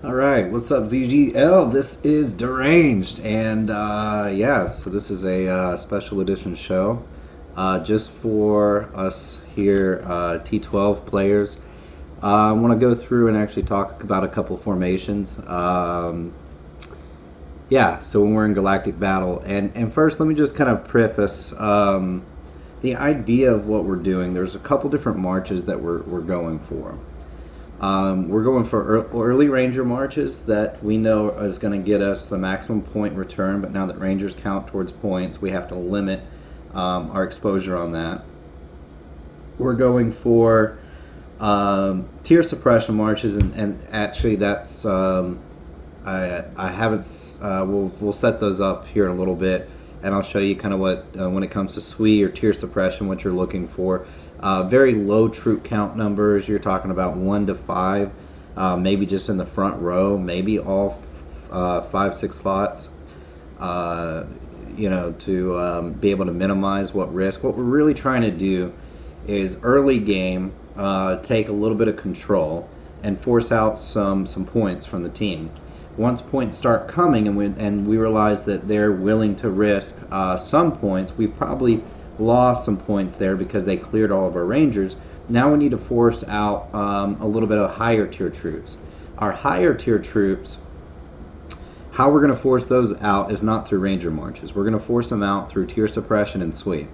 All right, what's up, ZGL? This is Deranged, and yeah, so this is a special edition show just for us here, T12 players. I want to go through and actually talk about a couple formations. Yeah, so when we're in Galactic Battle, and first, let me just kind of preface the idea of what we're doing. There's a couple different marches that we're going for. We're going for early Ranger marches that we know is going to get us the maximum point return, but now that Rangers count towards points, we have to limit our exposure on that. We're going for tier suppression marches, and actually that's I haven't. We'll set those up here in a little bit, and I'll show you kind of what when it comes to SWE or tier suppression, what you're looking for. Very low troop count numbers. You're talking about 1 to 5, maybe just in the front row, maybe all 5, 6 slots. Uh, to be able to minimize what risk. What we're really trying to do is early game take a little bit of control and force out some points from the team. Once points start coming and we realize that they're willing to risk some points, we probably lost some points there because they cleared all of our rangers. Now we need to force out a little bit of higher tier troops. Our higher tier troops, how we're going to force those out is not through ranger marches. We're going to force them out through tier suppression and sweep.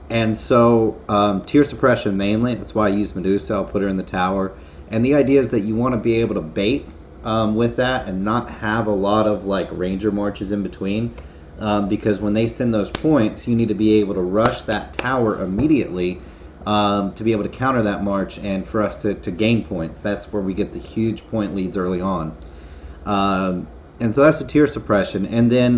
And so tier suppression mainly, that's why I use Medusa. I'll put her in the tower. And the idea is that you want to be able to bait with that and not have a lot of like ranger marches in between. Because when they send those points, you need to be able to rush that tower immediately to be able to counter that march and for us to gain points. That's where we get the huge point leads early on. And so that's the tier suppression. And then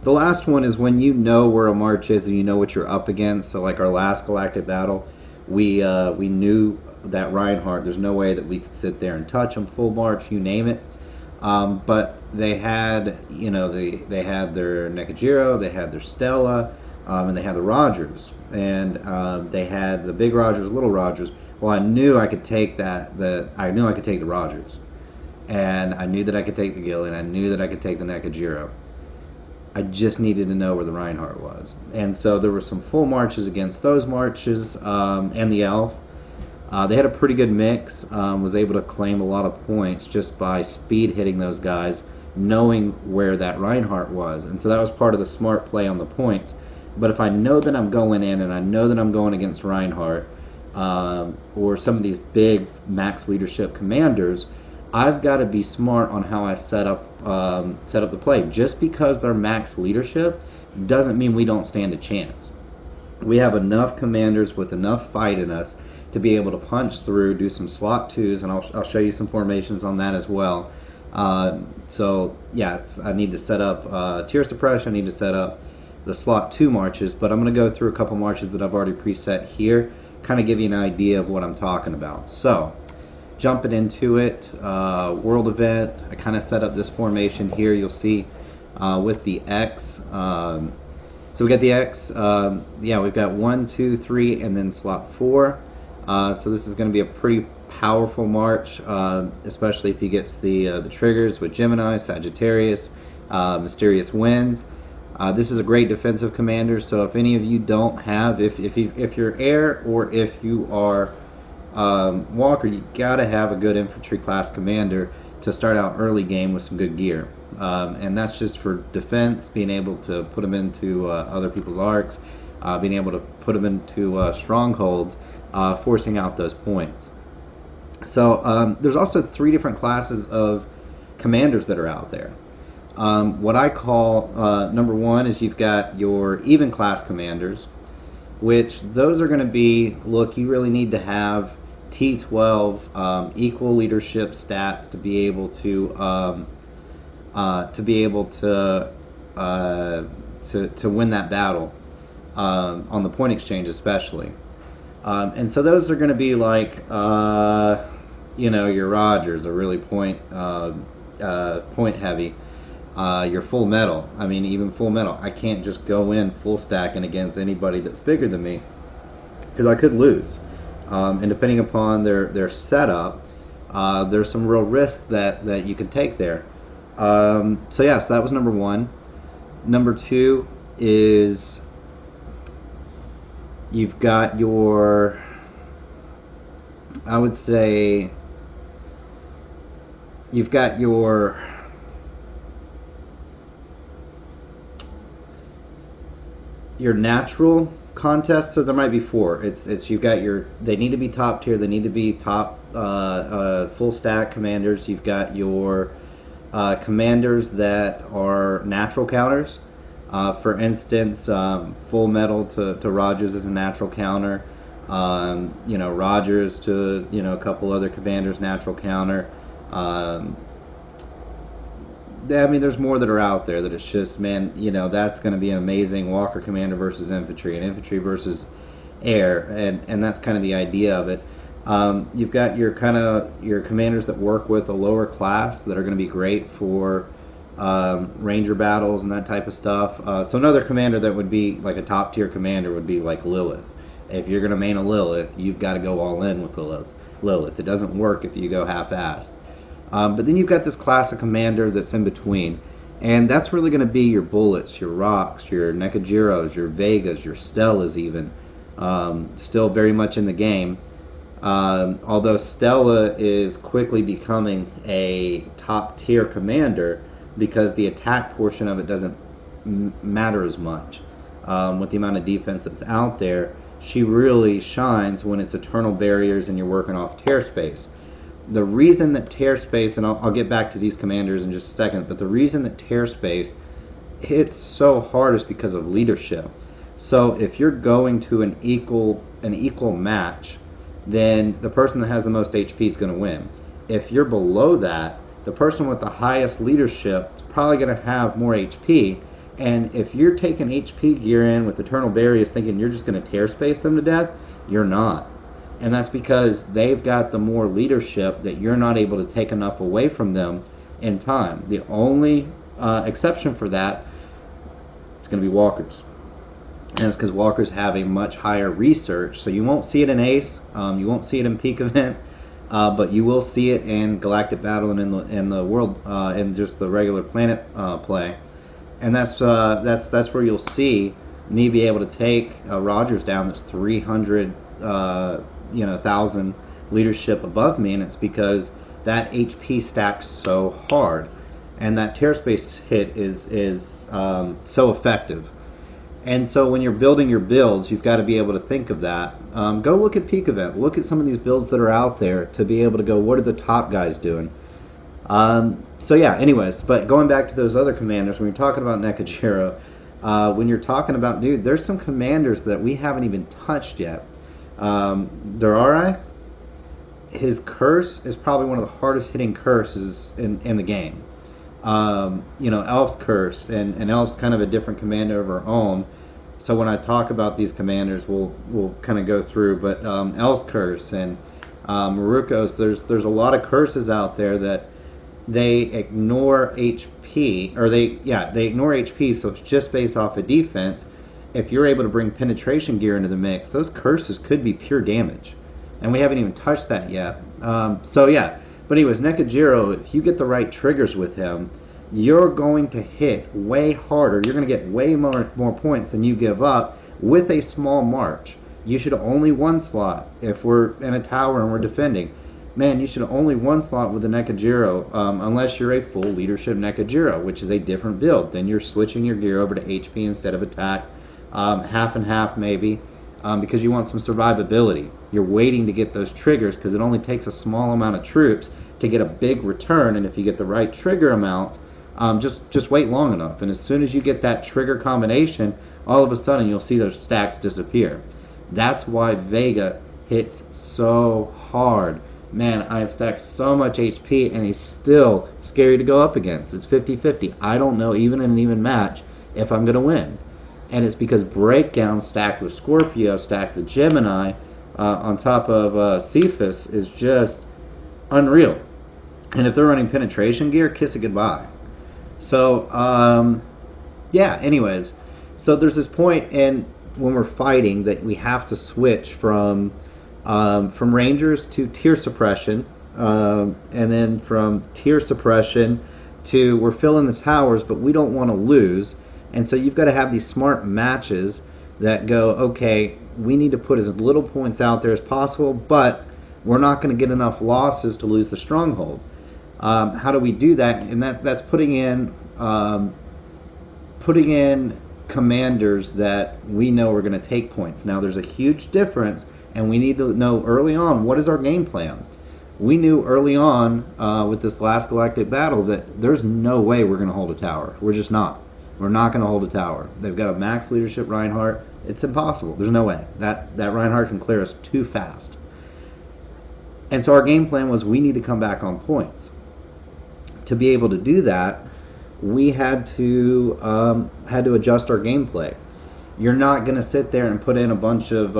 the last one is when you know where a march is and you know what you're up against. So like our last galactic battle, we knew that Reinhardt. There's no way that we could sit there and touch him full march, you name it. But they had, they had their Nekajiro, they had their Stella, and they had the Rogers, and they had the big Rogers, little Rogers. Well, I knew I could take I knew I could take the Rogers, and I knew that I could take the Gilly, and I knew that I could take the Nekajiro. I just needed to know where the Reinhardt was. And so there were some full marches against those marches and the Elf. They had a pretty good mix, was able to claim a lot of points just by speed hitting those guys, knowing where that Reinhardt was. And so that was part of the smart play on the points. But if I know that I'm going in and I know that I'm going against Reinhardt or some of these big max leadership commanders, I've got to be smart on how I set up the play. Just because they're max leadership doesn't mean we don't stand a chance. We have enough commanders with enough fight in us to be able to punch through, do some slot twos, and I'll show you some formations on that as well. So yeah, I need to set up tier suppression. I need to set up the slot 2 marches, but I'm going to go through a couple marches that I've already preset here, kind of give you an idea of what I'm talking about. So jumping into it, world event, I kind of set up this formation here. You'll see with the X. So we got the X. Yeah, we've got 1, 2, 3, and then slot 4. So this is going to be a pretty powerful march, especially if he gets the triggers with Gemini, Sagittarius, Mysterious Winds. This is a great defensive commander. So if any of you don't have, if you're air or if you are Walker, you gotta have a good infantry class commander to start out early game with some good gear, and that's just for defense, being able to put them into other people's arcs, being able to put them into strongholds, forcing out those points. So there's also 3 different classes of commanders that are out there. What I call number 1 is you've got your even class commanders, which those are going to be, look, you really need to have T12 equal leadership stats to be able to win that battle on the point exchange, especially. And so those are going to be like your Rogers are really point heavy. Your full metal. I mean, even full metal. I can't just go in full stacking against anybody that's bigger than me because I could lose. And depending upon their setup, there's some real risk that you can take there. So yeah, so that was number one. Number two is you've got your, I would say, you've got your natural contests. So there might be four. It's you've got your, they need to be top tier. They need to be top full stack commanders. You've got your commanders that are natural counters. For instance, Full Metal to Rogers is a natural counter. Rogers to a couple other commanders, natural counter. I mean, there's more that are out there that it's just, man, that's going to be an amazing Walker Commander versus infantry, and infantry versus air, and that's kind of the idea of it. You've got your commanders that work with a lower class that are going to be great for ranger battles and that type of stuff. So another commander that would be like a top tier commander would be like Lilith. If you're going to main a Lilith, you've got to go all in with Lilith. It doesn't work if you go half-assed. But then you've got this class of commander that's in between, and that's really going to be your bullets, your rocks, your Nekajiros, your Vegas, your Stellas even. Still very much in the game. Although Stella is quickly becoming a top tier commander because the attack portion of it doesn't matter as much. With the amount of defense that's out there, she really shines when it's eternal barriers and you're working off tear space. The reason that tear space, and I'll get back to these commanders in just a second, but the reason that tear space hits so hard is because of leadership. So if you're going to an equal match, then the person that has the most HP is going to win. If you're below that, the person with the highest leadership is probably going to have more HP. And if you're taking HP gear in with Eternal Barriers thinking you're just going to tear space them to death, you're not. And that's because they've got the more leadership that you're not able to take enough away from them in time. The only exception for that is going to be walkers. And it's because walkers have a much higher research. So you won't see it in Ace, you won't see it in Peak Event, but you will see it in Galactic Battle and in the world, in just the regular planet play. And that's where you'll see me be able to take Rogers down that's 300 1,000 leadership above me, and it's because that HP stacks so hard, and that tear space hit is so effective. And so when you're building your builds, you've got to be able to think of that. Go look at Peak Event. Look at some of these builds that are out there to be able to go, what are the top guys doing? So yeah, anyways, but going back to those other commanders, when you're talking about Nekajiro, when you're talking about, dude, there's some commanders that we haven't even touched yet. Durari, his curse is probably one of the hardest hitting curses in the game. Elf's curse, and Elf's kind of a different commander of her own. So when I talk about these commanders, we'll kind of go through. But Elf's curse and Maruko's, there's a lot of curses out there that they ignore HP, or they ignore HP, so it's just based off of defense. If you're able to bring penetration gear into the mix, those curses could be pure damage, and we haven't even touched that yet. So yeah, but anyways, Nekajiro, if you get the right triggers with him, you're going to hit way harder. You're going to get way more points than you give up with a small march. You should only one slot if we're in a tower and we're defending. Man, you should only one slot with the Nekajiro, unless you're a full leadership Nekajiro, which is a different build. Then you're switching your gear over to HP instead of attack. Half and half maybe, because you want some survivability. You're waiting to get those triggers because it only takes a small amount of troops to get a big return, and if you get the right trigger amounts, just wait long enough, and as soon as you get that trigger combination, all of a sudden you'll see those stacks disappear. That's why Vega hits so hard. Man, I have stacked so much HP, and he's still scary to go up against. It's 50-50. I don't know, even in an even match, if I'm going to win. And it's because Breakdown stacked with Scorpio, stacked with Gemini, on top of Cephas is just unreal. And if they're running penetration gear, kiss it goodbye. So, yeah, anyways. So there's this point when we're fighting that we have to switch from Rangers to tier suppression, and then from tier suppression to we're filling the towers, but we don't want to lose. And so you've got to have these smart matches that go, okay, we need to put as little points out there as possible, but we're not going to get enough losses to lose the stronghold. How do we do that? And that's putting in commanders that we know are going to take points. Now, there's a huge difference, and we need to know early on what is our game plan. We knew early on with this last galactic battle that there's no way we're going to hold a tower. We're just not. We're not going to hold a tower. They've got a max leadership Reinhardt. It's impossible. There's no way. That Reinhardt can clear us too fast. And so our game plan was we need to come back on points. To be able to do that, we had to adjust our gameplay. You're not going to sit there and put in a bunch of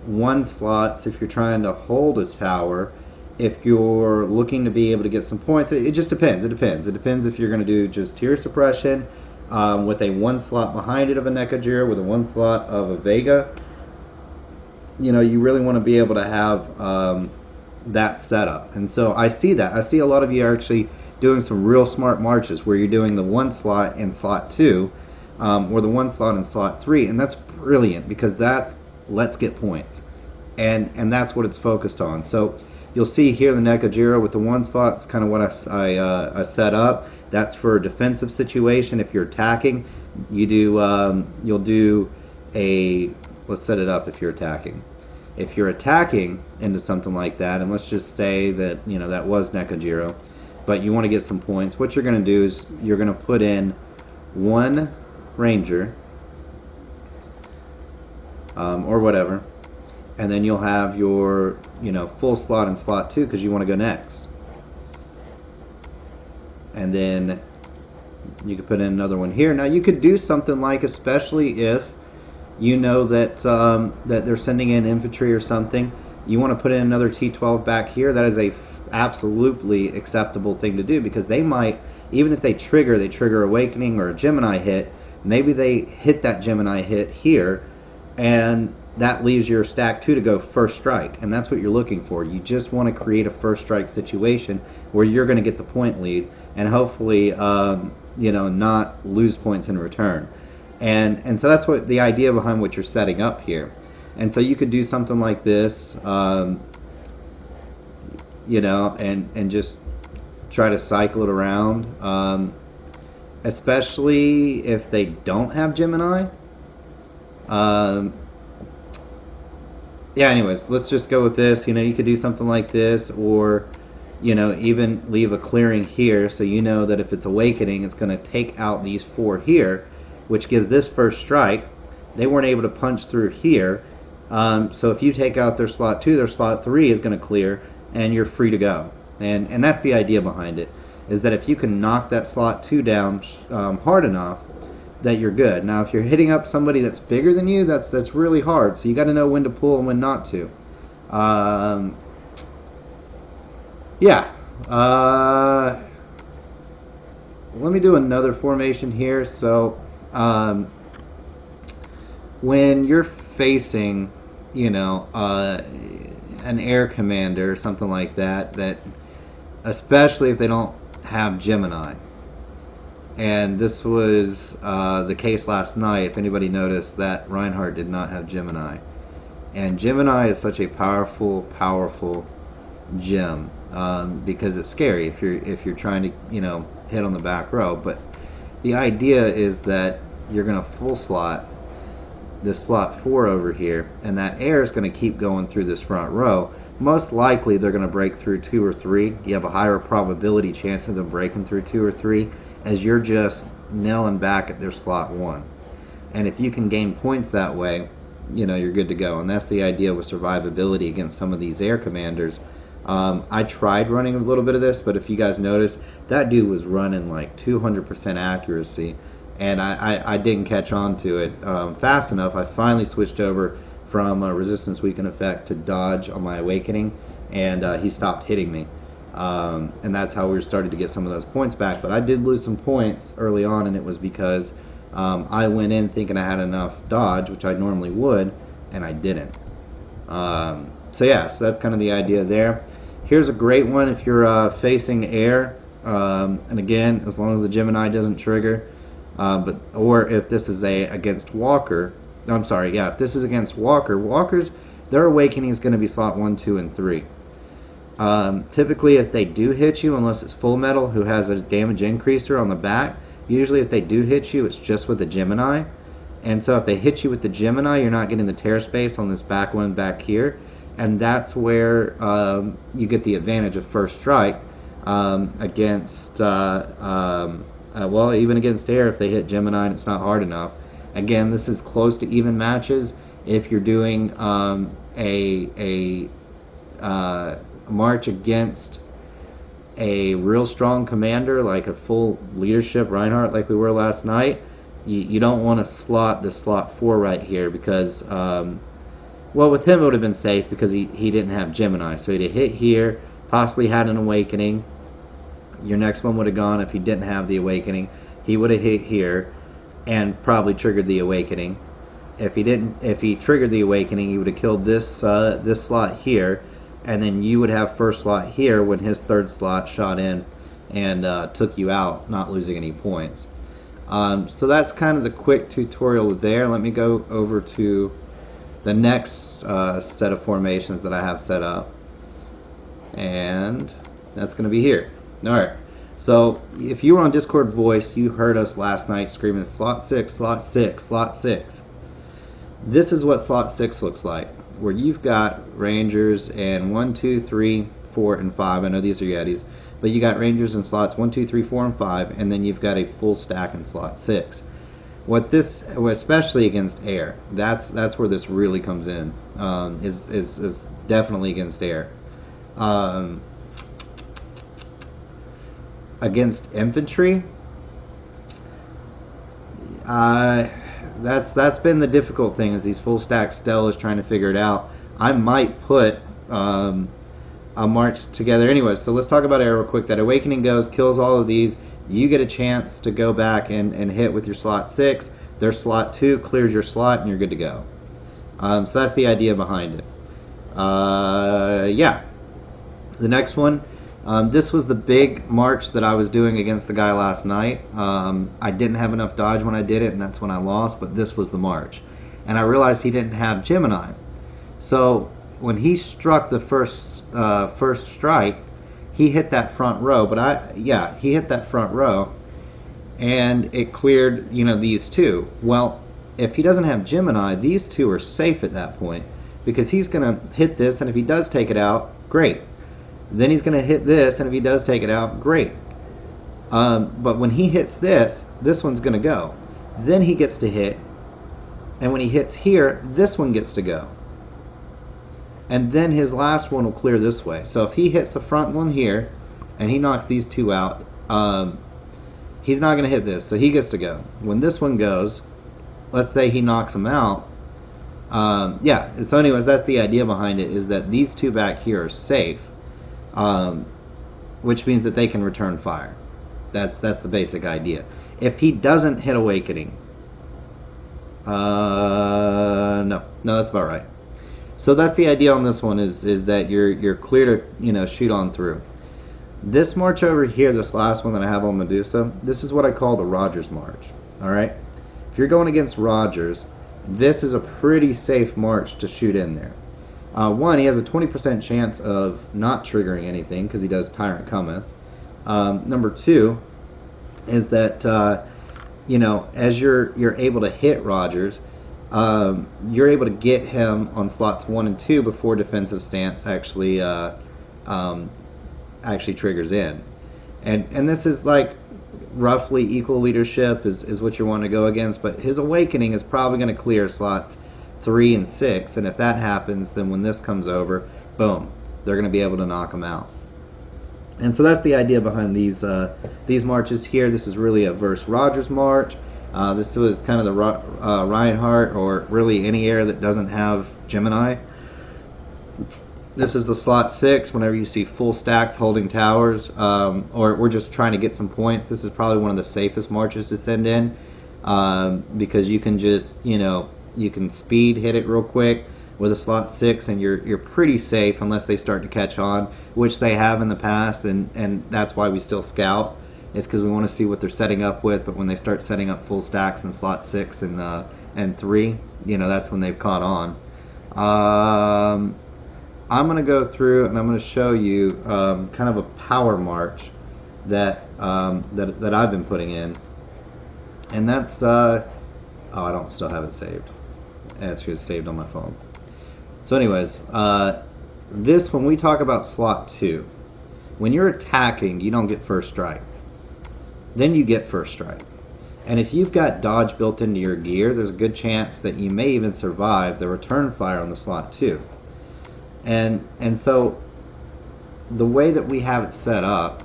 one slots if you're trying to hold a tower. If you're looking to be able to get some points, it just depends. It depends if you're going to do just tier suppression with a one slot behind it of a Nekajira, with a one slot of a Vega. You know, you really want to be able to have that setup. And so I see that. I see a lot of you are actually doing some real smart marches where you're doing the one slot in slot 2 or the one slot in slot 3, and that's brilliant because that's let's get points, and that's what it's focused on. So you'll see here the Nekajira with the one slot is kind of what I set up. That's for a defensive situation. If you're attacking, you do you'll do a, let's set it up if you're attacking. If you're attacking into something like that, and let's just say that, you know, that was Nekajira, but you want to get some points, what you're going to do is you're going to put in one ranger or whatever, and then you'll have your, you know, full slot in slot 2 because you want to go next. And then you could put in another one here. Now you could do something like, especially if you know that that they're sending in infantry or something, you want to put in another T12 back here. That is a absolutely acceptable thing to do because they might, even if they trigger Awakening or a Gemini hit, maybe they hit that Gemini hit here, and that leaves your stack 2 to go first strike, and that's what you're looking for. You just want to create a first strike situation where you're going to get the point lead and hopefully you know, not lose points in return. And so that's what the idea behind what you're setting up here. And so you could do something like this, you know, and just try to cycle it around, especially if they don't have Gemini. Yeah, anyways, let's just go with this. You know, you could do something like this, or, you know, even leave a clearing here so you know that if it's Awakening, it's going to take out these 4 here, which gives this first strike. They weren't able to punch through here, so if you take out their slot 2, their slot 3 is going to clear, and you're free to go. And that's the idea behind it, is that if you can knock that slot 2 down hard enough, that you're good. Now, if you're hitting up somebody that's bigger than you, that's really hard. So you got to know when to pull and when not to. Yeah. Let me do another formation here. So when you're facing, you know, an air commander or something like that, that especially if they don't have Gemini. And this was the case last night. If anybody noticed, that Reinhardt did not have Gemini. And Gemini is such a powerful gem because it's scary if you're trying to, you know, hit on the back row. But the idea is that you're going to full slot this slot 4 over here, and that air is going to keep going through this front row. Most likely they're going to break through 2 or 3. You have a higher probability chance of them breaking through 2 or 3 as you're just nailing back at their slot 1. And if you can gain points that way, you know, you're good to go. And that's the idea with survivability against some of these air commanders. I tried running a little bit of this, but if you guys noticed, that dude was running like 200% accuracy, and I didn't catch on to it fast enough. I finally switched over from resistance weaken effect to dodge on my Awakening, and he stopped hitting me. And that's how we started to get some of those points back. But I did lose some points early on, and it was because I went in thinking I had enough dodge, which I normally would, and I didn't. So yeah, so that's kind of the idea there. Here's a great one if you're facing air, and again, as long as the Gemini doesn't trigger, or if this is against Walker. No, I'm sorry, yeah, if this is against Walker, Walker's their awakening is going to be slot 1, 2, and 3. Typically, if they do hit you, unless it's Full Metal who has a damage increaser on the back, usually if they do hit you, it's just with the Gemini. And so if they hit you with the Gemini, you're not getting the tear space on this back one back here. And that's where you get the advantage of first strike against, well, even against air if they hit Gemini and it's not hard enough. Again, this is close to even matches if you're doing a march against a real strong commander like a full leadership Reinhardt like we were last night. You don't want to slot the slot 4 right here because well, with him it would have been safe because he didn't have Gemini, so he'd have hit here, possibly had an awakening. Your next one would have gone if he didn't have the awakening. He would have hit here and probably triggered the awakening. If he triggered the awakening, he would have killed this this slot here, and then you would have first slot here when his third slot shot in and took you out, not losing any points. So that's kind of the quick tutorial there. Let me go over to the next set of formations that I have set up, and that's going to be here. Alright, so if you were on Discord voice, you heard us last night screaming slot 6, slot 6, slot 6. This is what slot 6 looks like, where you've got Rangers and 1, 2, 3, 4, and 5. I know these are Yetis, but you got Rangers in slots 1, 2, 3, 4, and 5, and then you've got a full stack in slot 6. What this, especially against air, that's where this really comes in. Is definitely against air. Against infantry, that's been the difficult thing, is these full stack Stella's trying to figure it out. I might put a march together anyway. So let's talk about air real quick. That awakening goes, kills all of these. You get a chance to go back and hit with your slot 6. Their slot 2 clears your slot, and you're good to go. So that's the idea behind it. Yeah. The next one, this was the big march that I was doing against the guy last night. I didn't have enough dodge when I did it, and that's when I lost, but this was the march. And I realized he didn't have Gemini. So when he struck the first strike, he hit that front row, but he hit that front row, and it cleared, these two. Well, if he doesn't have Gemini, these two are safe at that point, because he's going to hit this, and if he does take it out, great. Then he's going to hit this, and if he does take it out, great. But when he hits this one's going to go. Then he gets to hit, and when he hits here, this one gets to go. And then his last one will clear this way. So if he hits the front one here, and he knocks these two out, he's not going to hit this, so he gets to go. When this one goes, let's say he knocks him out, yeah, so anyways, that's the idea behind it, is that these two back here are safe, which means that they can return fire. That's the basic idea. If he doesn't hit awakening, no, that's about right. So that's the idea on this one, is that you're clear to shoot on through. This march over here, this last one that I have on Medusa, this is what I call the Rogers march. All right, if you're going against Rogers, this is a pretty safe march to shoot in there. One, he has a 20% chance of not triggering anything because he does Tyrant Cometh. Number two is that as you're able to hit Rogers, you're able to get him on slots 1 and 2 before defensive stance actually triggers in, and this is like roughly equal leadership is what you want to go against. But his awakening is probably going to clear slots 3 and 6, and if that happens, then when this comes over, boom, they're going to be able to knock him out. And so that's the idea behind these marches here. This is really a verse Rogers march. This was kind of the Reinhardt, or really any air that doesn't have Gemini. This is the slot 6 whenever you see full stacks holding towers, or we're just trying to get some points. This is probably one of the safest marches to send in, because you can just, you can speed hit it real quick. with a slot 6, and you're pretty safe unless they start to catch on, which they have in the past, and that's why we still scout. Is because we want to see what they're setting up with. But when they start setting up full stacks in slot 6 and 3, that's when they've caught on. I'm going to go through and I'm going to show you kind of a power march that I've been putting in, and that's oh, I don't still have it saved. Actually, it's saved on my phone. So, anyways, this, when we talk about slot 2, when you're attacking, you don't get first strike. Then you get first strike. And if you've got dodge built into your gear, there's a good chance that you may even survive the return fire on the slot 2. And so the way that we have it set up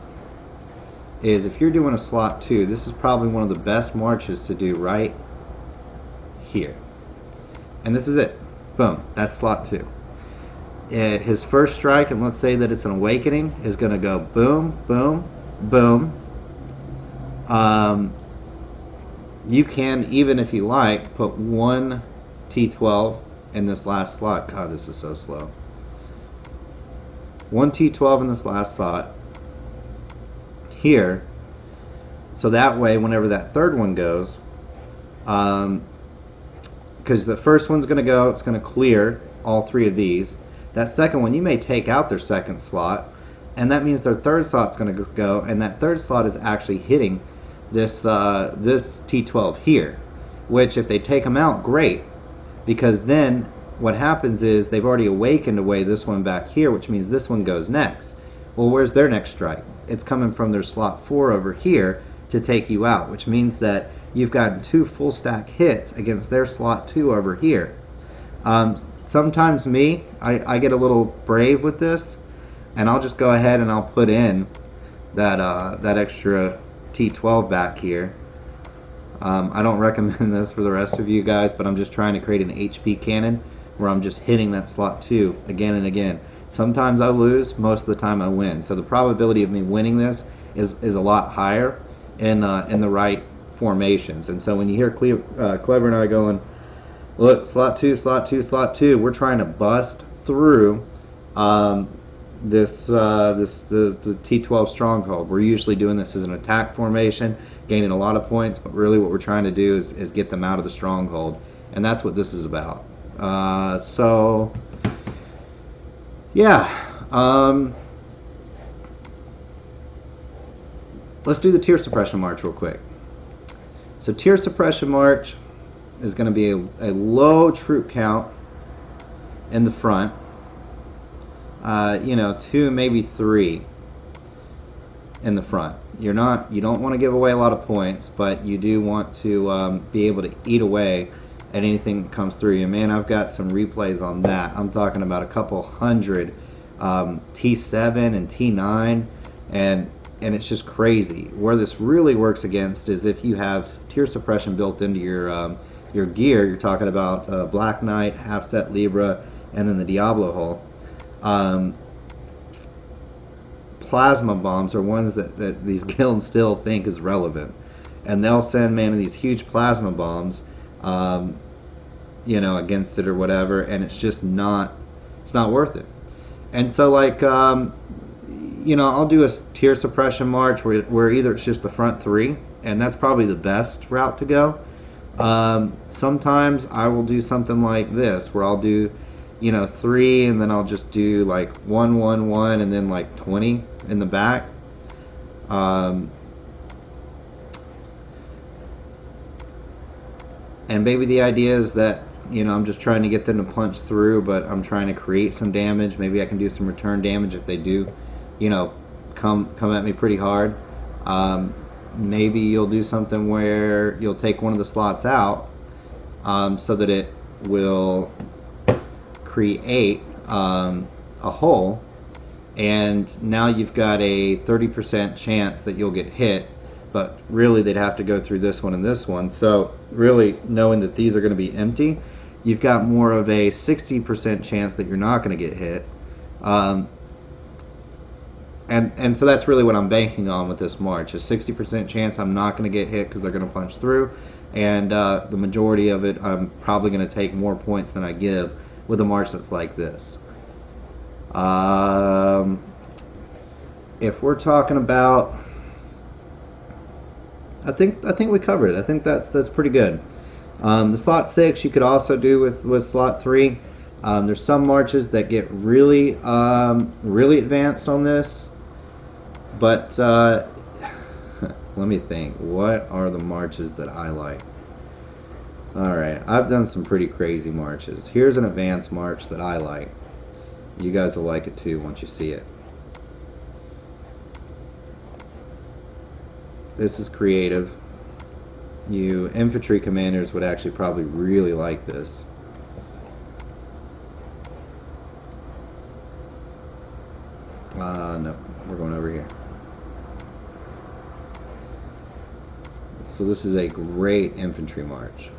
is, if you're doing a slot 2, this is probably one of the best marches to do right here. And this is it. Boom. That's slot 2. His first strike, and let's say that it's an awakening, is going to go boom, boom, boom. You can, even if you like, put one T12 in this last slot. God, this is so slow. One T12 in this last slot here, so that way whenever that third one goes, because the first one's going to go, it's going to clear all 3 of these. That second one, you may take out their second slot, and that means their third slot's going to go, and that third slot is actually hitting this T12 here, which if they take them out, great, because then what happens is they've already awakened away this one back here, which means this one goes next. Well, where's their next strike? It's coming from their slot 4 over here to take you out, which means that you've gotten 2 full stack hits against their slot 2 over here. Sometimes I get a little brave with this, and I'll just go ahead and I'll put in that extra T12 back here. I don't recommend this for the rest of you guys, but I'm just trying to create an HP cannon where I'm just hitting that slot 2 again and again. Sometimes I lose, most of the time I win. So the probability of me winning this is a lot higher in the right formations. And so when you hear Clever and I going, look, slot 2, slot 2, slot 2, we're trying to bust through the T12 stronghold. We're usually doing this as an attack formation, gaining a lot of points, but really what we're trying to do is get them out of the stronghold, and that's what this is about. So yeah, let's do the tier suppression march real quick. So tier suppression march is going to be a low troop count in the front. 2, maybe 3 in the front. You don't want to give away a lot of points, but you do want to be able to eat away at anything that comes through you. Man, I've got some replays on that. I'm talking about a couple hundred T7 and T9, and it's just crazy. Where this really works against is if you have tier suppression built into your gear. You're talking about Black Knight, half set Libra, and then the Diablo hull. Plasma bombs are ones that these guilds still think is relevant, and they'll send these huge plasma bombs against it or whatever, and it's just not worth it. And so I'll do a tier suppression march where either it's just the front 3, and that's probably the best route to go. Sometimes I will do something like this where I'll do 3, and then I'll just do 1, 1, 1, and then 20 in the back. And maybe the idea is that I'm just trying to get them to punch through, but I'm trying to create some damage. Maybe I can do some return damage if they do come at me pretty hard. Maybe you'll do something where you'll take one of the slots out so that it will create a hole, and now you've got a 30% chance that you'll get hit, but really they'd have to go through this one and this one. So really, knowing that these are going to be empty, you've got more of a 60% chance that you're not going to get hit. And so that's really what I'm banking on with this march, a 60% chance I'm not going to get hit because they're going to punch through, and the majority of it I'm probably going to take more points than I give with a march that's like this. Um, if we're talking about, I think we covered it. I think that's pretty good. The slot 6 you could also do with slot 3. There's some marches that get really advanced on this, but let me think. What are the marches that I like? All right, I've done some pretty crazy marches. Here's an advanced march that I like. You guys will like it too once you see it. This is creative. You infantry commanders would actually probably really like this. No, we're going over here. So this is a great infantry march.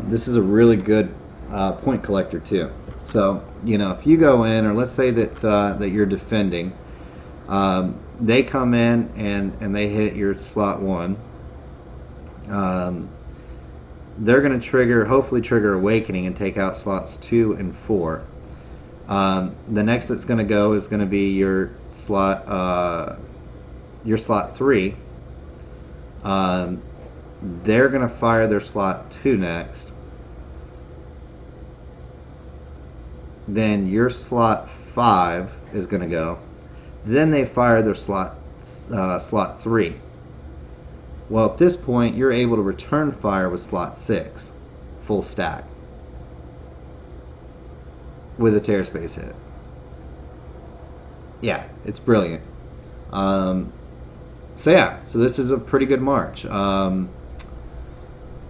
This is a really good point collector too. So if you go in, or let's say that you're defending, they come in and they hit your slot 1. They're going to hopefully trigger Awakening and take out slots 2 and 4. The next that's going to go is going to be your slot 3. They're going to fire their slot 2 next. Then your slot 5 is going to go. Then they fire their slot 3. Well, at this point, you're able to return fire with slot 6, full stack, with a tear space hit. Yeah, it's brilliant. So this is a pretty good march.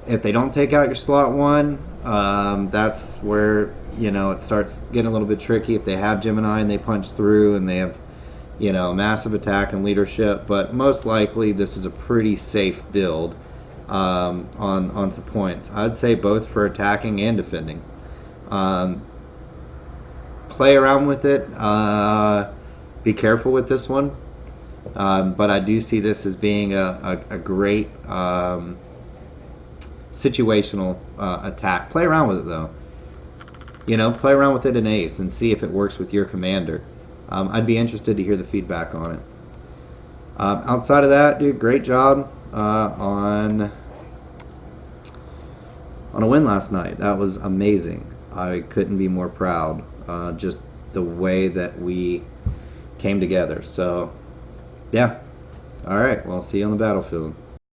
If they don't take out your slot 1, that's where it starts getting a little bit tricky. If they have Gemini and they punch through and they have massive attack and leadership, but most likely this is a pretty safe build on some points. I'd say both for attacking and defending. Play around with it. Be careful with this one, but I do see this as being a great situational attack. Play around with it though. Play around with it in Ace and see if it works with your commander. I'd be interested to hear the feedback on it. Outside of that, dude, great job on a win last night. That was amazing. I couldn't be more proud. Just the way that we came together. So, yeah. All right. Well, see you on the battlefield.